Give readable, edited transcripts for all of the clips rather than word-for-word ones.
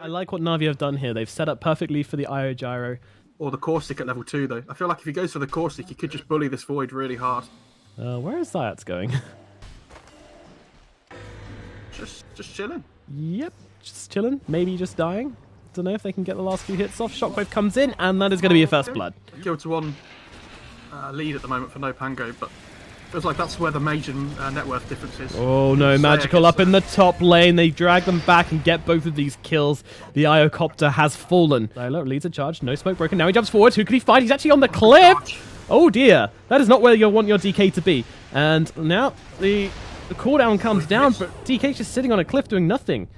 I like what Navi have done here. They've set up perfectly for the IO gyro. Or the core stick at level 2, though. I feel like if he goes for the core stick, he could just bully this void really hard. Where is Zayat's going? Just chilling. Yep, just chilling. Maybe just dying. Don't know if they can get the last few hits off. Shockwave comes in, and that is going to be a first blood. Kill to 1 lead at the moment for NoPango, but feels like that's where the major net worth difference is. Oh no, Magical up in the top lane. They drag them back and get both of these kills. The Iocopter has fallen. Silo leads a charge. No smoke broken. Now he jumps forward. Who can he find? He's actually on the cliff. Oh dear. That is not where you want your DK to be. And now the cooldown comes down, but DK's just sitting on a cliff doing nothing.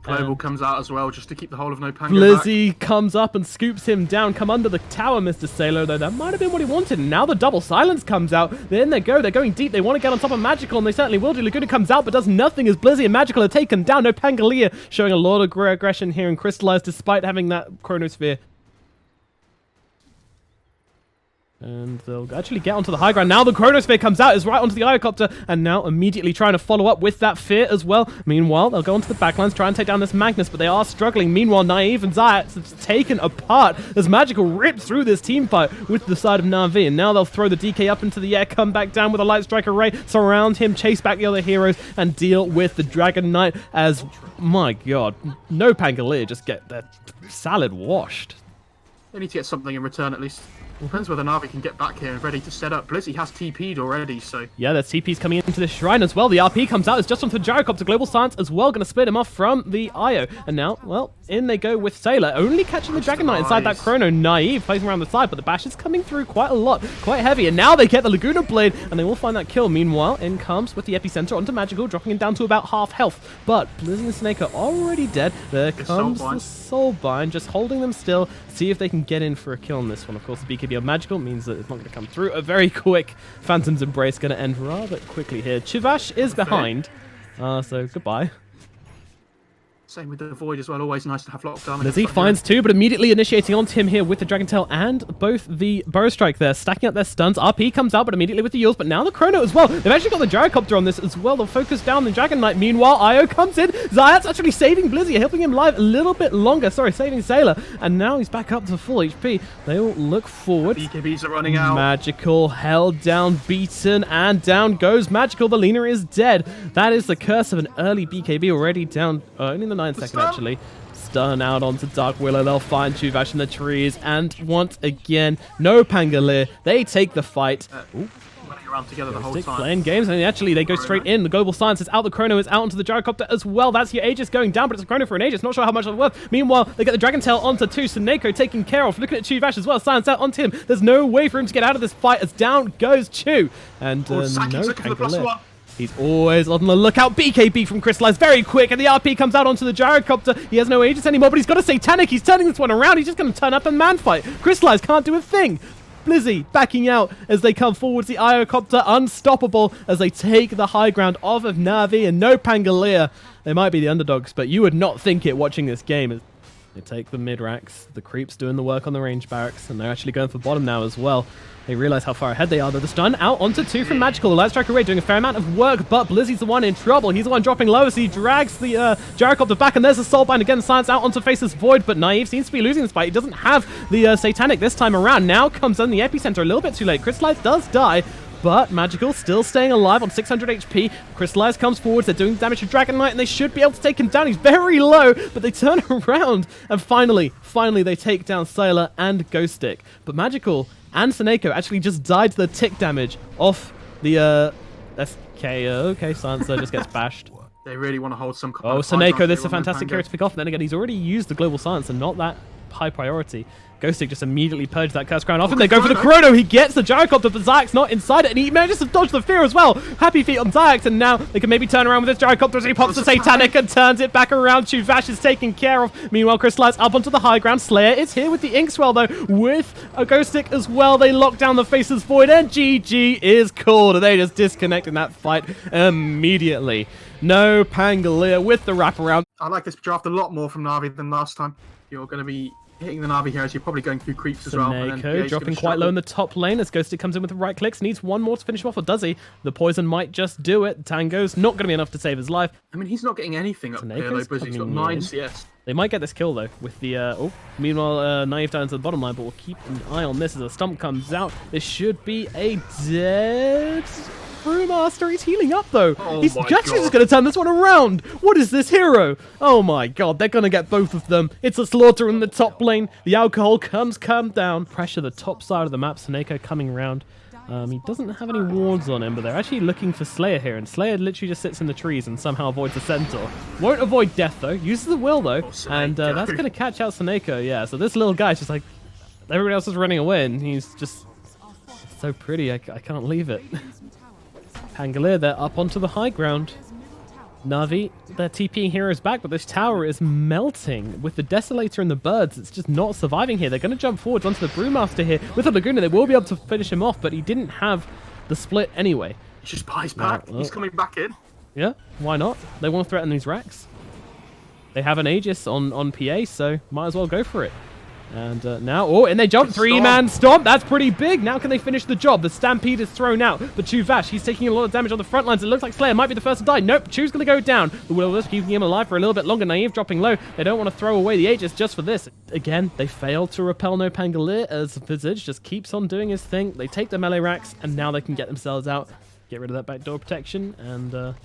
Global comes out as well, just to keep the whole of NoPango Blizzy comes up and scoops him down. Come under the tower, Mr. Sailor, though that might have been what he wanted. And now the double silence comes out. Then they go. They're going deep. They want to get on top of Magical, and they certainly will do. Laguna comes out, but does nothing as Blizzy and Magical are taken down. NoPango showing a lot of aggression here and Crystallized despite having that Chronosphere. And they'll actually get onto the high ground. Now the Chronosphere comes out, is right onto the Iocopter, and now immediately trying to follow up with that Fear as well. Meanwhile, they'll go onto the backlines, try and take down this Magnus, but they are struggling. Meanwhile, Naive and Zayat have taken apart as Magical rips through this team fight with the side of Navi. And now they'll throw the DK up into the air, come back down with a Light Strike Array, surround him, chase back the other heroes, and deal with the Dragon Knight as, my god, NoPango just get their salad washed. They need to get something in return at least. Depends whether Navi can get back here and ready to set up. Blizzy has TP'd already, so... Yeah, there's TP's coming into the shrine as well. The RP comes out. It's just onto the Gyrocopter. Global Science as well. Going to split him off from the IO. And now, well, in they go with Sailor. Only catching the Dragon Knight inside that Chrono. Naive placing around the side, but the bash is coming through quite a lot. Quite heavy. And now they get the Laguna Blade, and they will find that kill. Meanwhile, in comes with the Epicenter onto Magical, dropping him down to about half health. But Blizzy and Snake are already dead. There comes the Soulbind, just holding them still. See if they can get in for a kill on this one. Of course, the BKB of Magical means that it's not going to come through. A very quick Phantom's Embrace going to end rather quickly here. Chivash is behind, so goodbye. Same with the Void as well, always nice to have lockdown. Blizzy finds 2, but immediately initiating onto him here with the Dragon Tail and both the Burrow Strike there, stacking up their stuns. RP comes out, but immediately with the Yules, but now the Chrono as well. They've actually got the Gyrocopter on this as well. They'll focus down the Dragon Knight. Meanwhile, Io comes in. Zayat's actually saving Blizzy, helping him live a little bit longer. Sorry, saving Sailor. And now he's back up to full HP. They'll look forward. BKBs are running out. Magical held down, beaten, and down goes Magical. The Lina is dead. That is the curse of an early BKB already down, only in the 9th second actually. Stun out onto Dark Willow. They'll find Chuvash in the trees, and once again, NoPango, they take the fight. Running around together the whole time. Playing games, and actually they go straight in. The Global Science is out. The Chrono is out onto the Gyrocopter as well. That's your Aegis going down, but it's a Chrono for an Aegis. Not sure how much it's worth. Meanwhile, they get the Dragon Tail onto 2. Suneko taken care of. Looking at Chuvash as well. Science out onto him. There's no way for him to get out of this fight as down goes Chu. And NoPango. He's always on the lookout. BKB from Crystallized, very quick, and the RP comes out onto the Gyrocopter. He has no Aegis anymore, but he's got a Satanic. He's turning this one around. He's just going to turn up and man fight. Crystallized can't do a thing. Blizzy backing out as they come forwards. The Iocopter unstoppable as they take the high ground off of Navi and NoPango. They might be the underdogs, but you would not think it watching this game. They take the mid-racks, the creeps doing the work on the range barracks, and they're actually going for bottom now as well. They realize how far ahead they are, though. The stun out onto 2 from Magical. The Light Strike Array doing a fair amount of work, but Blizzy's the one in trouble. He's the one dropping low as he drags the Gyrocopter back, and there's a Soulbind again. Science out onto Faceless Void, but Naive seems to be losing this fight. He doesn't have the Satanic this time around. Now comes in the Epicenter a little bit too late. Crystallized does die, but Magical still staying alive on 600 HP. Crystallized comes forward. They're doing damage to Dragon Knight, and they should be able to take him down. He's very low, but they turn around, and finally they take down Sailor and Ghost Stick. But Magical and Suneko actually just died to the tick damage off the SKO. Okay, Sansa just gets bashed. They really want to hold some... Oh, Suneko, this is a fantastic character to pick off. And then again, he's already used the Global Science and not that high priority. Ghostic just immediately purged that Curse Crown off, and they go for the Chrono. He gets the Gyrocopter, but Zayak's not inside it, and he manages to dodge the Fear as well. Happy feet on Zayak, and now they can maybe turn around with this Gyrocopter as he pops the Satanic and turns it back around. Chuvash is taken care of. Meanwhile, Crystallized up onto the high ground. Slayer is here with the Inkswell, though, with a Ghostic as well. They lock down the Faceless Void, and GG is called. They just disconnect in that fight immediately. NoPango with the wraparound. I like this draft a lot more from Navi than last time. You're going to be Hitting the Navi here as you're probably going through creeps as well. And then Sneko dropping quite low in the top lane as Ghostic comes in with the right clicks. Needs one more to finish him off, or does he? The poison might just do it. Tango's not going to be enough to save his life. I mean, he's not getting anything up here, though, but he's got 9 CS. They might get this kill, though, with the... meanwhile, Naive down to the bottom line, but we'll keep an eye on this as a stump comes out. This should be a dead... Brewmaster, he's healing up though. He's actually just going to turn this one around. What is this hero? Oh my god, they're going to get both of them. It's a slaughter in the top lane. The alcohol comes down. Pressure the top side of the map. Sneko coming around. He doesn't have any wards on him, but they're actually looking for Slayer here. And Slayer literally just sits in the trees and somehow avoids the Centaur. Won't avoid death though. Uses the will though. And that's going to catch out Sneko. Yeah, so this little guy's just like... Everybody else is running away and he's just... so pretty, I can't leave it. Pangolier, they're up onto the high ground. Navi, they're TPing heroes back, but this tower is melting. With the Desolator and the birds, it's just not surviving here. They're going to jump forwards onto the Brewmaster here. With the Laguna, they will be able to finish him off, but he didn't have the split anyway. He just buys back. He's coming back in. Yeah, why not? They want to threaten these racks. They have an Aegis on PA, so might as well go for it. And now, and they jump, 3-man stomp. That's pretty big. Now can they finish the job? The Stampede is thrown out, but Chuvash, he's taking a lot of damage on the front lines. It looks like Slayer might be the first to die. Nope, Chu's going to go down. The Will-O-Wisp keeping him alive for a little bit longer. Naive dropping low. They don't want to throw away the Aegis just for this. Again, they fail to repel NoPango as Visage just keeps on doing his thing. They take the melee racks, and now they can get themselves out. Get rid of that backdoor protection, and...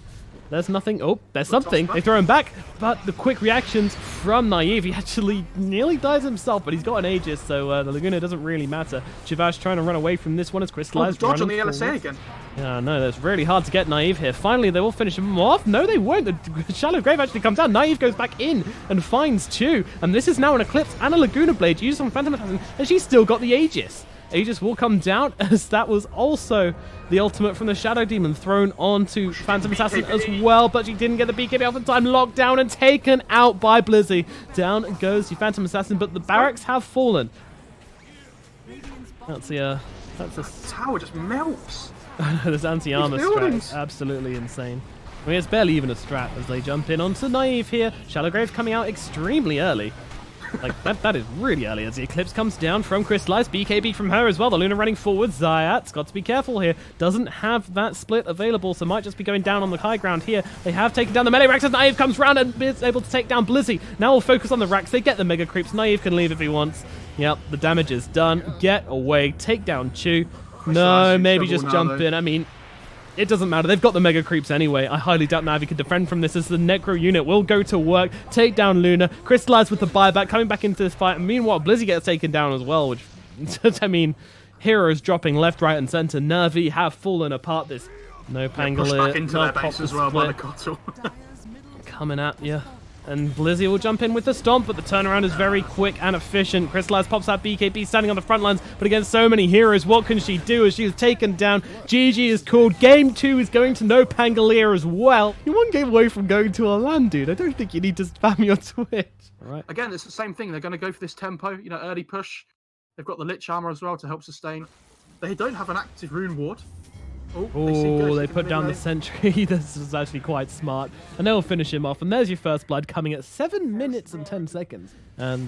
there's nothing. Oh, there's something. They throw him back, but the quick reactions from Naive. He actually nearly dies himself, but he's got an Aegis, so the Laguna doesn't really matter. Chivash trying to run away from this one as Crystallized. Dodge on the LSA again. Yeah, no, that's really hard to get Naive here. Finally, they will finish him off. No, they won't. The Shallow Grave actually comes down. Naive goes back in and finds Chu, and this is now an Eclipse and a Laguna Blade used on Phantom Assassin, and she's still got the Aegis. Aegis will come down, as that was also the ultimate from the Shadow Demon thrown onto Phantom Assassin as well, but she didn't get the BKB off in time. Locked down and taken out by Blizzy. Down goes the Phantom Assassin, but the barracks have fallen. That's the tower just melts. This anti-armor strat is absolutely insane. I mean, it's barely even a strat as they jump in onto Naive here. Shallow Grave's coming out extremely early. Like, that is really early as the Eclipse comes down from Crystallized. BKB from her as well. The Luna running forward. Zayat's got to be careful here. Doesn't have that split available, so might just be going down on the high ground here. They have taken down the melee racks as Naive comes round and is able to take down Blizzy. Now we'll focus on the racks. They get the mega creeps. Naive can leave if he wants. Yep, the damage is done. Get away. Take down Chu. No, maybe just jump in. I mean... it doesn't matter. They've got the mega creeps anyway. I highly doubt Navi can defend from this as the Necro unit will go to work, take down Luna, Crystallize with the buyback, coming back into this fight. And meanwhile, Blizzy gets taken down as well, which, I mean, heroes dropping left, right, and center. Navi have fallen apart. This NoPango back into their base as well by the Kotal. Coming at you. And Blizzy will jump in with the stomp, but the turnaround is very quick and efficient. Crystallize pops out BKB standing on the front lines, but against so many heroes, what can she do as she is taken down? GG is called. Game 2 is going to NoPango as well. You're one game away from going to our land, dude. I don't think you need to spam your Twitch. All right. Again, it's the same thing. They're going to go for this tempo, early push. They've got the Lich Armor as well to help sustain. They don't have an active Rune Ward. Oh, they put down the sentry. This is actually quite smart. And they'll finish him off. And there's your first blood coming at 7 minutes and 10 seconds. And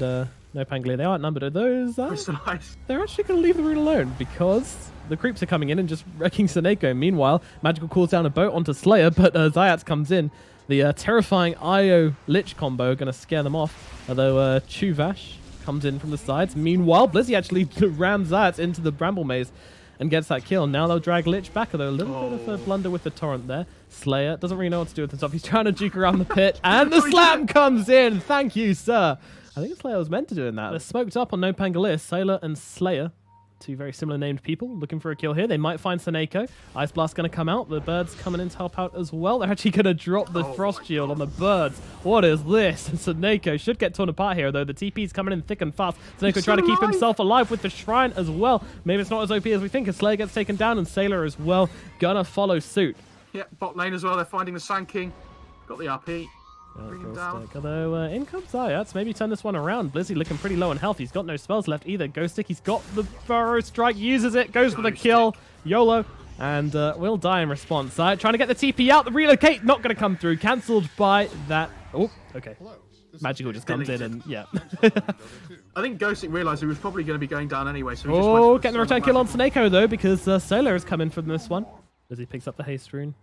NoPango, they aren't numbered. Are those? They're actually going to leave the rune alone because the creeps are coming in and just wrecking Sneko. Meanwhile, Magical calls down a boat onto Slayer, but Zayat comes in. The terrifying IO Lich combo going to scare them off. Although Chuvash comes in from the sides. Meanwhile, Blizzy actually rams Zayat into the Bramble Maze and gets that kill. Now they'll drag Lich back, although a little bit of a blunder with the torrent there. Slayer doesn't really know what to do with himself. He's trying to juke around the pit, and the slam comes in. Thank you, sir. I think Slayer was meant to do that. They're smoked up on NoPango. Sailor and Slayer, two very similar named people, looking for a kill here. They might find Sneko. Ice Blast going to come out. The birds coming in to help out as well. They're actually going to drop the Frost Shield on the birds. What is this? And Sneko should get torn apart here, though. The TP's coming in thick and fast. Sneko trying to keep himself alive with the Shrine as well. Maybe it's not as OP as we think, as Slayer gets taken down, and Sailor as well gonna follow suit. Yeah, bot lane as well. They're finding the Sand King. Got the RP. Although in comes Zayat, maybe turn this one around. Blizzy looking pretty low on health. He's got no spells left either. Ghost Stick, he's got the Burrow Strike, uses it, goes for the kill. YOLO, and will die in response. Zayat trying to get the TP out. The relocate not going to come through. Cancelled by that Oh, okay. Magical just comes in and, yeah. I think Ghostic realised he was probably going to be going down anyway, so he just Oh, went for getting the the return kill on Snako, though, because Solar is coming from this one as he picks up the haste rune.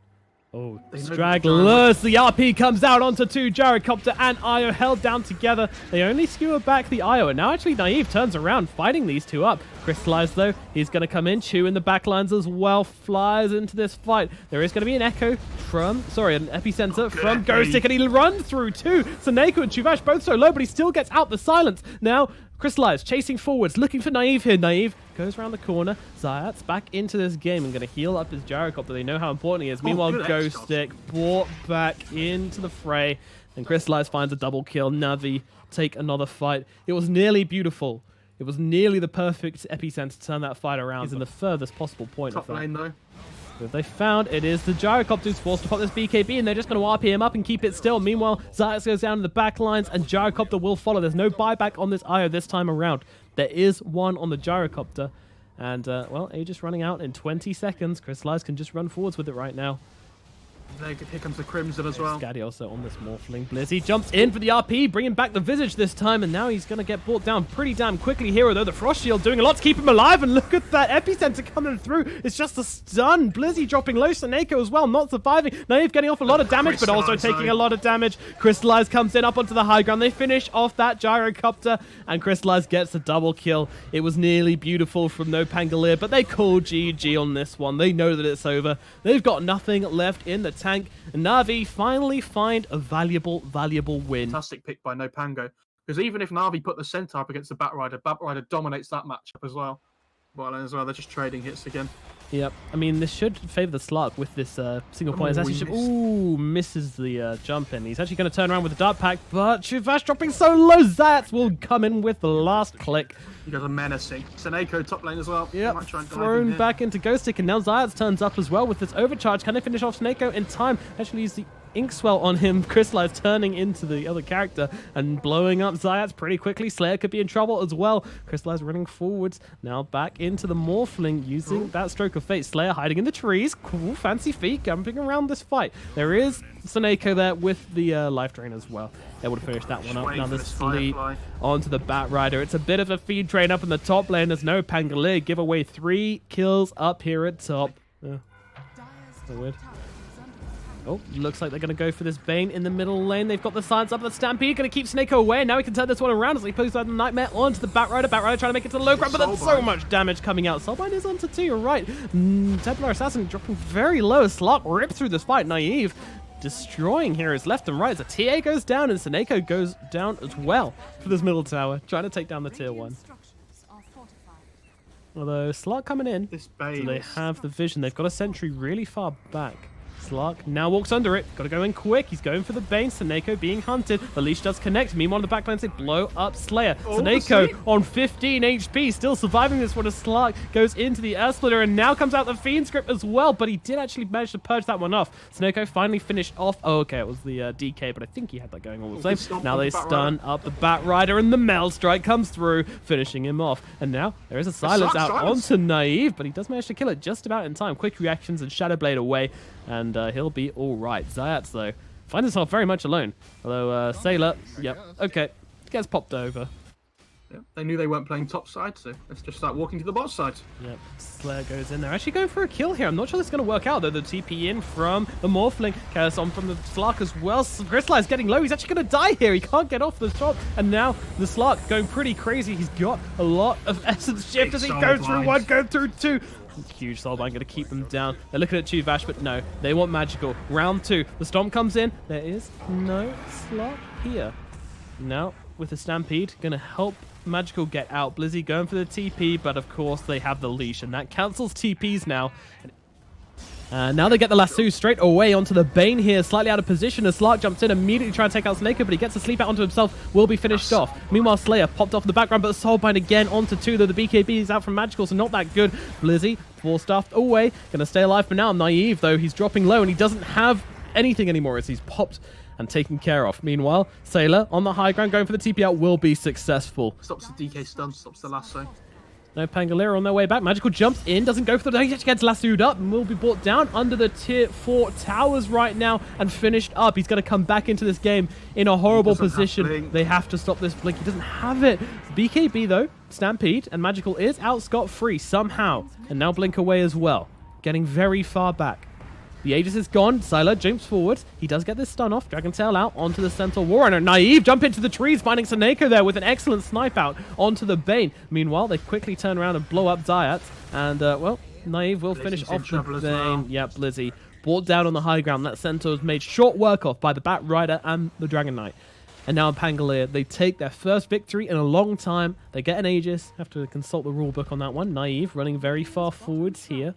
Oh, stragglers. The RP comes out onto 2. Gyrocopter and Io held down together. They only skewer back the Io, and now actually Naive turns around, fighting these two up. Crystallized, though, he's going to come in, chew in the backlines as well, flies into this fight. There is going to be an echo from, an epicenter from Ghostic, and he runs through too. Snako and Chuvash both so low, but he still gets out the silence. Now, Crystallized chasing forwards, looking for Naive here. Naive goes around the corner. Zayat's back into this game and going to heal up his Gyrocopter. They know how important he is. Meanwhile, Ghostic brought back into the fray. And Crystallized finds a double kill. Navi take another fight. It was nearly beautiful. It was nearly the perfect epicenter to turn that fight around. He's in the furthest possible point of that. Top lane, though. What they found, it is the Gyrocopter who's forced to pop this BKB, and they're just going to RP him up and keep it still. Meanwhile, Zayat goes down to the back lines, and Gyrocopter will follow. There's no buyback on this Io this time around. There is one on the Gyrocopter. And, well, Aegis running out in 20 seconds. Crystallized can just run forwards with it right now. Here comes the Crimson as well. Scaddy also on this Morphling. Blizzy jumps in for the RP, bringing back the Visage this time, and now he's going to get brought down pretty damn quickly here, although the Frost Shield doing a lot to keep him alive, and look at that epicenter coming through. It's just a stun. Blizzy dropping low, Snako as well, not surviving. Naive getting off a lot of damage, but also taking a lot of damage. Crystallized comes in up onto the high ground. They finish off that Gyrocopter, and Crystallized gets a double kill. It was nearly beautiful from NoPango, but they call GG on this one. They know that it's over. They've got nothing left in the tank. And Navi finally find a valuable win. Fantastic pick by NoPango. Because even if Navi put the center up against the Batrider dominates that matchup as well. They're just trading hits again. Yep. I mean, this should favor the Slark with this single point. Ooh, misses the jump in. He's actually going to turn around with the Dart Pack, but Chuvash dropping so low. Zayat will come in with the last click. He does a menacing. Seneko top lane as well. Yep, thrown back into Ghostic, and now Zayat turns up as well with this overcharge. Can they finish off Snako in time? Actually use the Inkswell on him. Crystallized turning into the other character and blowing up Zayat pretty quickly. Slayer could be in trouble as well. Crystallized running forwards. Now back into the Morphling using that Stroke of Fate. Slayer hiding in the trees. Cool, fancy feet jumping around this fight. There is Snako there with the life drain as well. Able to finish that one up. Now this fleet onto the Batrider. It's a bit of a feed train up in the top lane. There's no Pango. Give away 3 kills up here at top. So weird. Oh, looks like they're going to go for this Bane in the middle lane. They've got the silence up. The Stampede going to keep Snako away. Now he can turn this one around as he pulls out the Nightmare onto the Batrider. Batrider trying to make it to the low ground, but there's so much damage coming out. Soulbind is onto 2, you're right. Templar Assassin dropping very low. Slark ripped through this fight. Naive destroying heroes left and right as the TA goes down and Snako goes down as well for this middle tower, trying to take down the tier 1. Although Slark coming in, so they have the vision. They've got a sentry really far back. Slark now walks under it. Got to go in quick. He's going for the Bane. Snako being hunted. The leash does connect. Meanwhile, the backline, they blow up Slayer. Snako on 15 HP, still surviving this one as Slark goes into the Earth Splitter, and now comes out the Fiend script as well, but he did actually manage to purge that one off. Snako finally finished off. Oh, okay, it was the DK, but I think he had that going all the same. Now they stun up the Batrider, and the Mel Strike comes through, finishing him off. And now there is a silence out onto Naive, but he does manage to kill it just about in time. Quick reactions and Shadow Blade away. And he'll be all right. Zayat, though, finds himself very much alone. Although Sailor, okay, gets popped over. Yep, they knew they weren't playing top side, so let's just start walking to the bot side. Yep, Slayer goes in there. Actually going for a kill here. I'm not sure this is going to work out, though. The TP in from the Morphling. Chaos on from the Slark as well. Crystallized getting low. He's actually going to die here. He can't get off the top. And now the Slark going pretty crazy. He's got a lot of essence shift as he goes through 1, go through 2. Huge Soulbind going to keep them down. They're looking at Chuvash, but no, they want magical. Round 2, the Stomp comes in. There is no Slark here. Now, with the Stampede, going to help magical get out. Blizzy going for the TP, but of course they have the leash, and that cancels TPs now. Now they get the lasso straight away onto the Bane here, slightly out of position as Slark jumps in, immediately trying to take out Snako, but he gets a sleep out onto himself, will be finished off. Meanwhile, Slayer popped off in the background, but Soulbind again onto 2, though the BKB is out from Magical, so not that good. Blizzy, 4-staffed away, gonna stay alive for now. Naive, though, he's dropping low, and he doesn't have anything anymore as he's popped and taken care of. Meanwhile, Sailor on the high ground going for the TP out will be successful. Stops the DK stun, stops the lasso. NoPango on their way back. Magical jumps in, doesn't go for the... He actually gets lassoed up and will be brought down under the tier 4 towers right now and finished up. He's going to come back into this game in a horrible position. They have to stop this blink. He doesn't have it. BKB, though, Stampede, and Magical is out scot-free somehow. And now Blink away as well, getting very far back. The Aegis is gone. Sylar jumps forward. He does get this stun off. Dragon Tail out onto the Centaur Warrunner. Naive jump into the trees, finding Seneko there with an excellent snipe out onto the Bane. Meanwhile, they quickly turn around and blow up Zayat. And, well, Naive will finish off the Bane. Well. Yep, Blizzy brought down on the high ground. That Centaur is made short work of by the Bat Rider and the Dragon Knight. And now in Pangolier, they take their first victory in a long time. They get an Aegis. Have to consult the rulebook on that one. Naive running very far forwards here.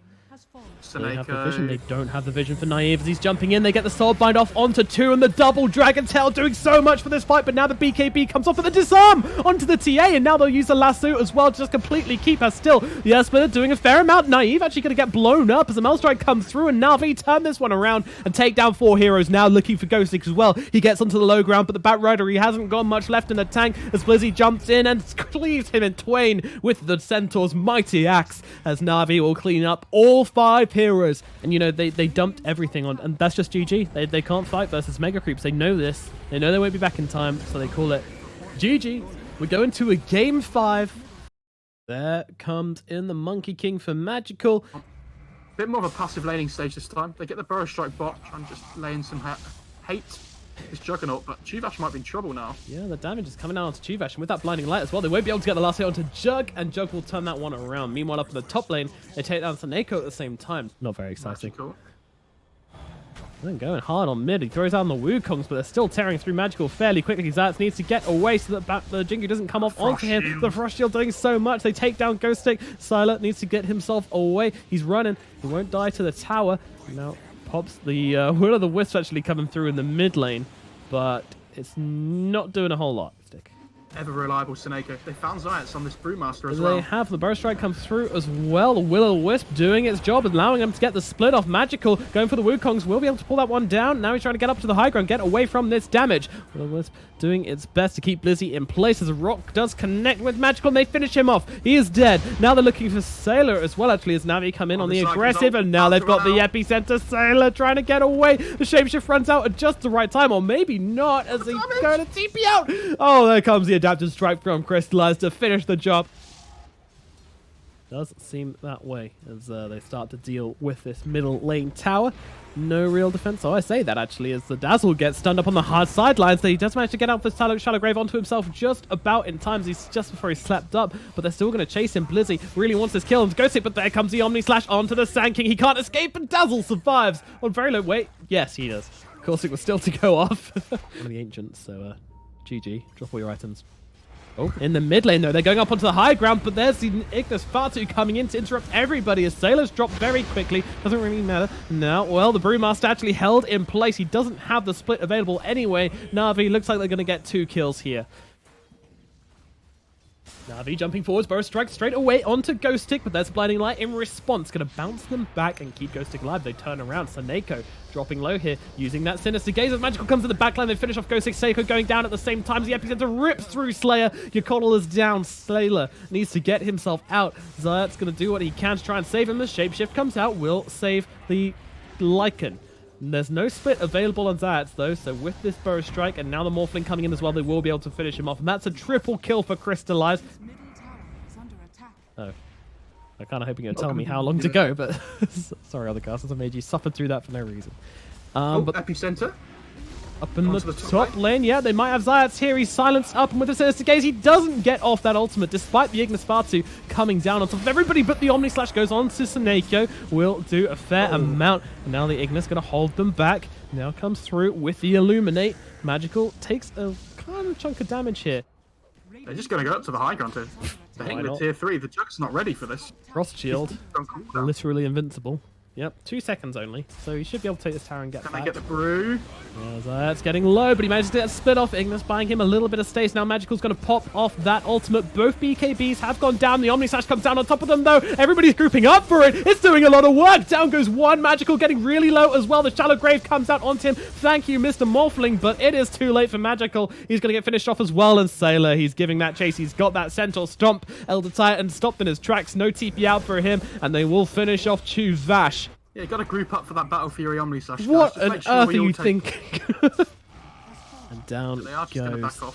They have the vision. They don't have the vision for Naive as he's jumping in. They get the sword bind off onto 2 and the double Dragon Tail doing so much for this fight. But now the BKB comes off with a disarm onto the TA, and now they'll use the lasso as well to just completely keep her still. The Earthsplitter doing a fair amount. Naive actually going to get blown up as the Maelstrike comes through, and NAVI turn this one around and take down 4 heroes. Now looking for Ghostic as well. He gets onto the low ground, but the Bat Rider, he hasn't got much left in the tank as Blizzy jumps in and cleaves him in twain with the Centaur's mighty axe as NAVI will clean up all 5 heroes. And you know, they dumped everything on, and that's just GG. They can't fight versus Mega Creeps. They know this. They know they won't be back in time, so they call it GG. We're going to a game 5. There comes in the Monkey King for Magical. Bit more of a passive laning stage this time. They get the Burrow Strike bot, trying to just lay in some hate. It's Juggernaut, but Chuvash might be in trouble now. Yeah, the damage is coming down onto Chuvash, and with that blinding light as well, they won't be able to get the last hit onto Jug, and Jug will turn that one around. Meanwhile, up in the top lane, they take down Seneko at the same time. Not very exciting. Magical. They're going hard on mid. He throws out on the Wukongs, but they're still tearing through Magical fairly quickly. Zayat needs to get away so that the Jingu doesn't come off onto him. The Frost Shield doing so much. They take down Ghostic. Sylar needs to get himself away. He's running. He won't die to the tower. Now pops the Will-o'-the-Wisp actually coming through in the mid lane, but it's not doing a whole lot. Ever reliable Seneko. They found Zayats on this Brewmaster as well. They have. The Burrow Strike come through as well. The Will-o'-the-Wisp doing its job, allowing them to get the split off. Magical going for the Wukongs. Will be able to pull that one down. Now he's trying to get up to the high ground, get away from this damage. Will-o'-the-Wisp doing its best to keep Blizzy in place as a rock does connect with Magical, and they finish him off. He is dead. Now they're looking for Sylar as well, actually, as Navi come in on the aggressive, and now they've got the epicenter. Sylar trying to get away. The Shapeshift runs out at just the right time, or maybe not, as he's going to TP out. Oh, there comes the Adaptive Strike from Crystallize to finish the job. Does seem that way as they start to deal with this middle lane tower. No real defense. Oh, I say that actually as the Dazzle gets stunned up on the hard sidelines. He does manage to get out this Shallow Grave onto himself just about in time. He's just before he slept up, but they're still going to chase him. Blizzy really wants this kill and Ghostic, but there comes the Omni Slash onto the Sand King. He can't escape, and Dazzle survives on very low. Wait, yes, he does. Of course, it was still to go off. One of the ancients, so GG. Drop all your items. Oh, in the mid lane, though, they're going up onto the high ground, but there's the Ignis Fatu coming in to interrupt everybody as Sailors drop very quickly. Doesn't really matter. Now, well, the Brewmaster actually held in place. He doesn't have the split available anyway. Navi looks like they're going to get 2 kills here. Navi jumping forwards, Burrow Strike straight away onto Ghostic, but there's Blinding Light in response. Going to bounce them back and keep Ghostic alive. They turn around. Seneko dropping low here, using that Sinister Gaze as Magical comes to the backline. They finish off Ghostic. Seiko going down at the same time. The epicenter rips through Slayer. Yocodle is down. Slayer needs to get himself out. Zayat's going to do what he can to try and save him. The Shapeshift comes out, will save the Lycan. There's no split available on Zayat, though, so with this Burrow Strike and now the Morphling coming in as well, they will be able to finish him off. And that's a triple kill for Crystallize. Oh. I kind of hoping you'd tell me how long to go, but sorry, other casters, I made you suffer through that for no reason. But epicenter. Up in the top lane, yeah, they might have Zayats here. He's silenced up, and with the Sinister Gaze, he doesn't get off that ultimate, despite the Ignis Fatu coming down on top of everybody, but the Omni Slash goes on to Seneko. Will do a fair amount, and now the Ignis going to hold them back. Now comes through with the Illuminate. Magical takes a kind of chunk of damage here. They're just going to go up to the high ground here. They're hitting the tier 3. The Jug's not ready for this. Frost Shield, literally invincible. Yep, 2 seconds only. So he should be able to take this tower and get Can back. I get the brew? Yeah, that's getting low, but he manages to get a split off. Ignis buying him a little bit of space. Now Magical's going to pop off that ultimate. Both BKBs have gone down. The Omni Slash comes down on top of them, though. Everybody's grouping up for it. It's doing a lot of work. Down goes one. Magical getting really low as well. The Shallow Grave comes out onto him. Thank you, Mr. Morphling, but it is too late for Magical. He's going to get finished off as well. And Sailor, he's giving that chase. He's got that Centaur Stomp. Elder Titan stopped in his tracks. No TP out for him, and they will finish off Chuvash. Yeah, you got to group up for that Battle Fury Omni Slash. What on earth are you thinking? And down goes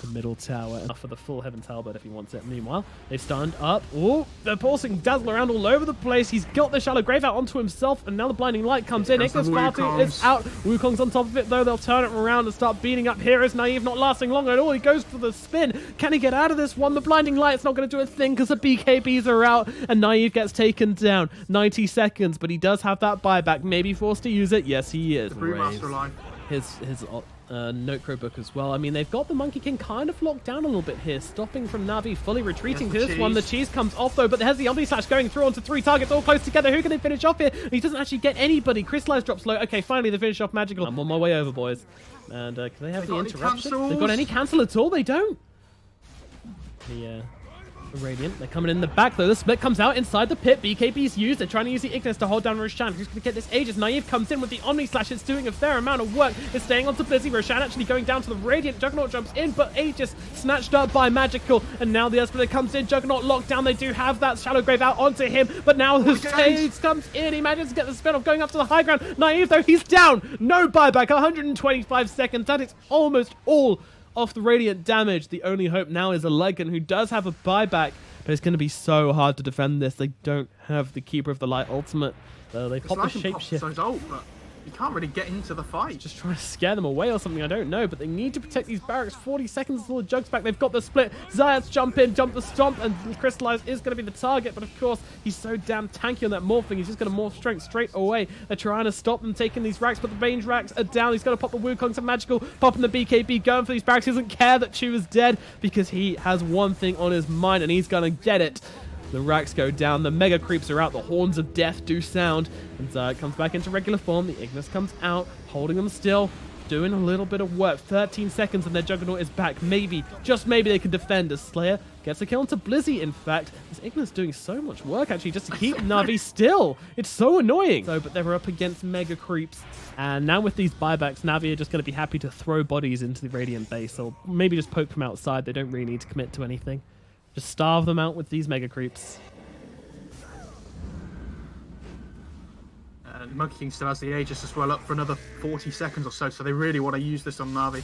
the middle tower for the full Heaven's Halberd if he wants it. Meanwhile, they've stunned up. Oh, they're pulsing Dazzle around all over the place. He's got the Shallow Grave out onto himself, and now the Blinding Light comes in. Ignis Spartu is out. Wukong's on top of it, though. They'll turn it around and start beating up Heroes. Naive not lasting long at all. He goes for the spin. Can he get out of this one? The Blinding Light's not going to do a thing because the BKBs are out, and Naive gets taken down. 90 seconds, but he does have that buyback. Maybe forced to use it. Yes, he is. The Brewmaster line. His Notecrow book as well. I mean, they've got the Monkey King kind of locked down a little bit here, stopping from Navi, fully retreating to this one. The cheese comes off though, but there's the Omni Slash going through onto 3 targets all close together. Who can they finish off here? He doesn't actually get anybody. Crystallize drops low. Okay, finally they finish off Magical. I'm on my way over, boys. And can they have the interruption? They've got any cancel at all? They don't. The Radiant, they're coming in the back though. The split comes out inside the pit. BKB's used. They're trying to use the Ignis to hold down Roshan. Who's going to get this Aegis? Naive comes in with the Omni Slash. It's doing a fair amount of work. It's staying onto Blizzy. Roshan actually going down to the Radiant. Juggernaut jumps in, but Aegis snatched up by Magical. And now the Esper comes in. Juggernaut locked down. They do have that Shallow Grave out onto him, but now the Sage comes in. He manages to get the spin off, going up to the high ground. Naive though, he's down. No buyback. 125 seconds. That is almost all off the Radiant damage. The only hope now is a Lycan, who does have a buyback. But it's going to be so hard to defend this. They don't have the Keeper of the Light ultimate. So they pop the Shapeshift. But you can't really get into the fight. Just trying to scare them away or something, I don't know. But they need to protect these barracks. 40 seconds until the Jug's back. They've got the split. Zayats jump in, jump the Stomp, and Crystallize is going to be the target. But of course, he's so damn tanky on that morphing. He's just going to morph strength straight away. They're trying to stop them taking these racks, but the range racks are down. He's going to pop the Wukong to Magical, popping the BKB, going for these barracks. He doesn't care that Chu is dead because he has one thing on his mind, and he's going to get it. The racks go down, the Mega Creeps are out, the Horns of Death do sound, and Zayat comes back into regular form. The Ignis comes out, holding them still, doing a little bit of work. 13 seconds and their Juggernaut is back. Maybe, just maybe they can defend as Slayer gets a kill into Blizzy, in fact. This Ignis doing so much work, actually, just to keep Navi still. It's so annoying. So, but they were up against Mega Creeps, and now with these buybacks, Navi are just going to be happy to throw bodies into the Radiant base, or maybe just poke from outside. They don't really need to commit to anything. Just starve them out with these Mega Creeps. And Monkey King still has the Aegis as well up for another 40 seconds or so, so they really want to use this on Navi.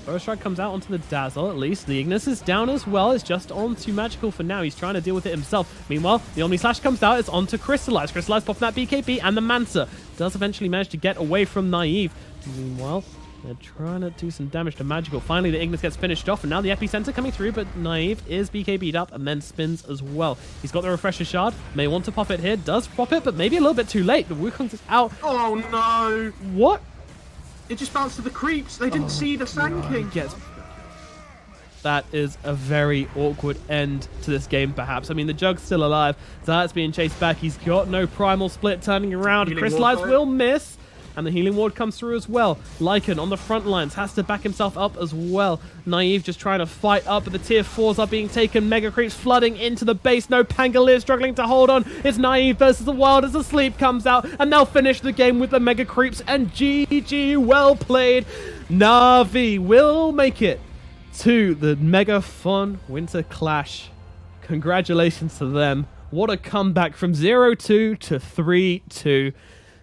Burstrike comes out onto the Dazzle, at least. The Ignis is down as well. It's just onto Magical for now. He's trying to deal with it himself. Meanwhile, the Omni Slash comes out. It's onto Crystallize. Crystallize popping that BKB, and the Mansa does eventually manage to get away from Naive. Meanwhile, they're trying to do some damage to Magical. Finally, the Ignis gets finished off, and now the Epicenter coming through, but Naive is BKB'd up and then spins as well. He's got the Refresher Shard. May want to pop it here. Does pop it, but maybe a little bit too late. The Wukong's is out. Oh, no. What? It just bounced to the creeps. They didn't see the Sand King. Yes. That is a very awkward end to this game, perhaps. I mean, the Jug's still alive. Zayat's being chased back. He's got no Primal Split turning around. Crystallize will miss. And the Healing Ward comes through as well. Lycan on the front lines has to back himself up as well. Naive just trying to fight up, but the tier 4s are being taken. Mega Creeps flooding into the base. NoPango lives, struggling to hold on. It's Naive versus the Wild as the sleep comes out, and they'll finish the game with the Mega Creeps. And GG, well played. Navi will make it to the MegaFon Winter Clash. Congratulations to them. What a comeback from 0-2 to 3-2.